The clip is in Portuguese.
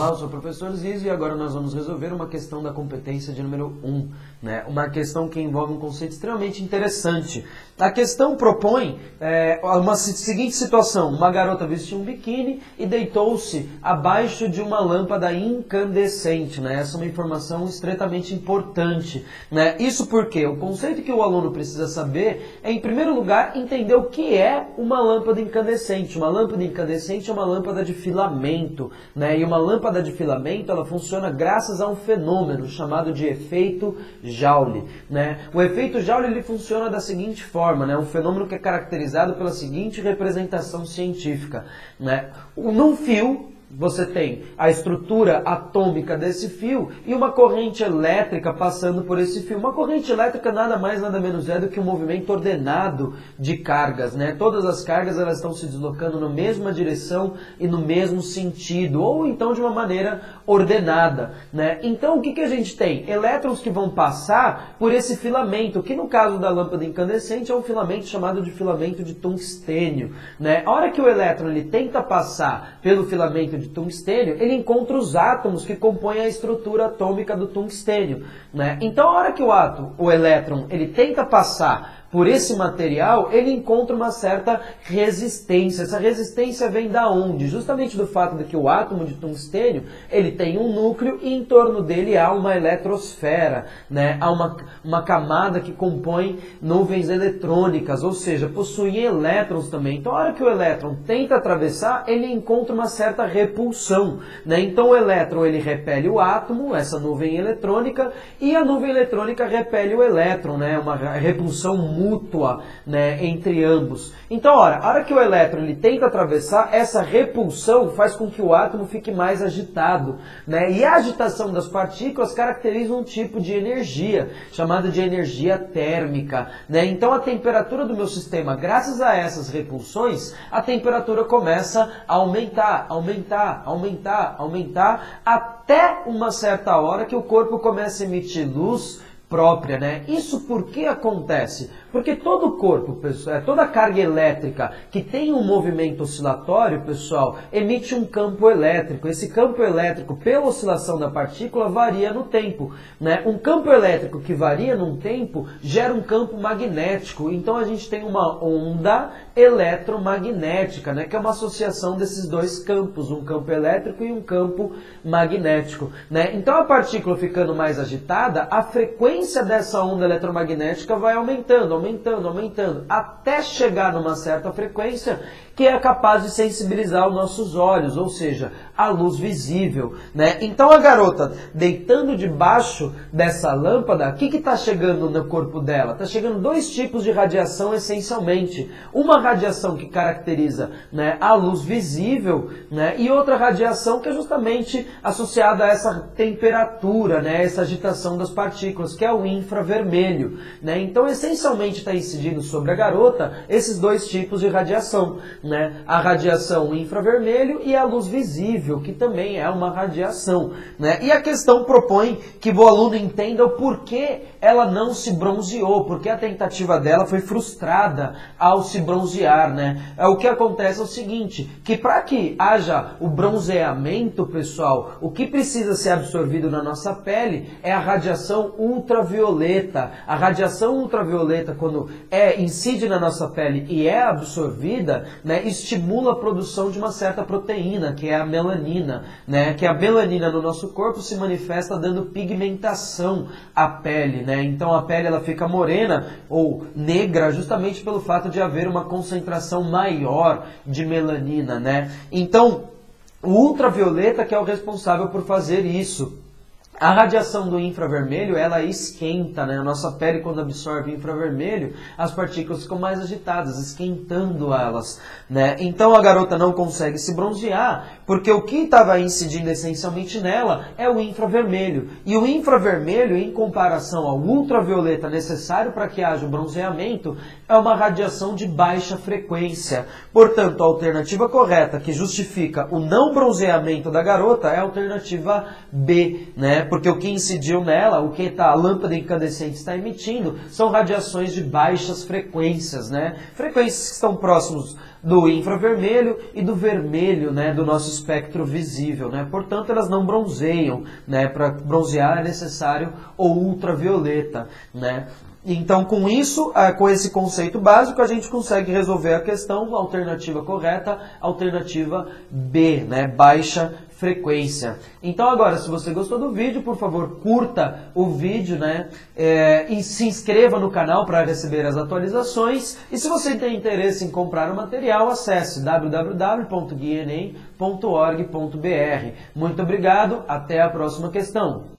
Olá, eu sou o professor Zizo e agora nós vamos resolver uma questão da competência de número 1, né? Uma questão que envolve um conceito extremamente interessante. A questão propõe uma seguinte situação: uma garota vestiu um biquíni e deitou-se abaixo de uma lâmpada incandescente, né? Essa é uma informação extremamente importante, né? Isso porque o conceito que o aluno precisa saber é, em primeiro lugar, entender o que é uma lâmpada incandescente. Uma lâmpada incandescente é uma lâmpada de filamento, né? E uma lâmpada de filamento, ela funciona graças a um fenômeno chamado de efeito Joule, né? O efeito Joule, ele funciona da seguinte forma, né? Um fenômeno que é caracterizado pela seguinte representação científica, né? Num fio, você tem a estrutura atômica desse fio e uma corrente elétrica passando por esse fio. Uma corrente elétrica nada mais, nada menos é do que um movimento ordenado de cargas, né? Todas as cargas, elas estão se deslocando na mesma direção e no mesmo sentido, ou então de uma maneira ordenada, né? Então o que a gente tem? Elétrons que vão passar por esse filamento, que no caso da lâmpada incandescente é um filamento chamado de filamento de tungstênio, né? A hora que o elétron ele tenta passar pelo filamento de tungstênio, ele encontra os átomos que compõem a estrutura atômica do tungstênio, né? Então a hora que o elétron ele tenta passar por esse material, ele encontra uma certa resistência. Essa resistência vem da onde? Justamente do fato de que o átomo de tungstênio, ele tem um núcleo e em torno dele há uma eletrosfera, né? Há uma camada que compõe nuvens eletrônicas, ou seja, possuem elétrons também. Então, a hora que o elétron tenta atravessar, ele encontra uma certa repulsão, né? Então, o elétron, ele repele o átomo, essa nuvem eletrônica, e a nuvem eletrônica repele o elétron, né? Uma repulsão mútua, né, entre ambos. Então, a hora que o elétron ele tenta atravessar, essa repulsão faz com que o átomo fique mais agitado, né? E a agitação das partículas caracteriza um tipo de energia, chamada de energia térmica, né? Então, a temperatura do meu sistema, graças a essas repulsões, a temperatura começa a aumentar, aumentar, aumentar, aumentar, até uma certa hora que o corpo começa a emitir luz própria, né? Isso por que acontece? Porque todo corpo, pessoal, toda carga elétrica que tem um movimento oscilatório, pessoal, emite um campo elétrico. Esse campo elétrico, pela oscilação da partícula, varia no tempo, né? Um campo elétrico que varia no tempo gera um campo magnético. Então a gente tem uma onda eletromagnética, né? Que é uma associação desses dois campos, um campo elétrico e um campo magnético, né? Então a partícula ficando mais agitada, a frequência dessa onda eletromagnética vai aumentando, aumentando, aumentando, até chegar numa certa frequência que é capaz de sensibilizar os nossos olhos, ou seja, a luz visível, né? Então a garota, deitando debaixo dessa lâmpada, o que está chegando no corpo dela? Está chegando dois tipos de radiação essencialmente. Uma radiação que caracteriza, né, a luz visível, né, e outra radiação que é justamente associada a essa temperatura, né, essa agitação das partículas, que é o infravermelho, né? Então essencialmente está incidindo sobre a garota esses dois tipos de radiação, né? A radiação infravermelho e a luz visível, que também é uma radiação, né? E a questão propõe que o aluno entenda o porquê ela não se bronzeou, porque a tentativa dela foi frustrada ao se bronzear, né? O que acontece é o seguinte, que para que haja o bronzeamento, pessoal, o que precisa ser absorvido na nossa pele é a radiação ultravioleta. A radiação ultravioleta, quando incide na nossa pele e é absorvida, né, estimula a produção de uma certa proteína, que é a melanina, né, que a melanina no nosso corpo se manifesta dando pigmentação à pele, né? Então a pele ela fica morena ou negra justamente pelo fato de haver uma concentração maior de melanina, né? Então o ultravioleta que é o responsável por fazer isso. A radiação do infravermelho, ela esquenta, né? A nossa pele, quando absorve infravermelho, as partículas ficam mais agitadas, esquentando elas, né? Então a garota não consegue se bronzear, porque o que estava incidindo essencialmente nela é o infravermelho. E o infravermelho, em comparação ao ultravioleta necessário para que haja o bronzeamento, é uma radiação de baixa frequência. Portanto, a alternativa correta que justifica o não bronzeamento da garota é a alternativa B, né? Porque o que incidiu nela, o que a lâmpada incandescente está emitindo, são radiações de baixas frequências, né? Frequências que estão próximos do infravermelho e do vermelho, né, do nosso espectro visível, né? Portanto, elas não bronzeiam, né? Para bronzear é necessário o ultravioleta, né? Então, com isso, com esse conceito básico, a gente consegue resolver a questão, alternativa correta, alternativa B, né? Baixa frequência. Então agora, se você gostou do vídeo, por favor, curta o vídeo, né? E se inscreva no canal para receber as atualizações. E se você tem interesse em comprar o material, acesse www.guienem.org.br. Muito obrigado, até a próxima questão.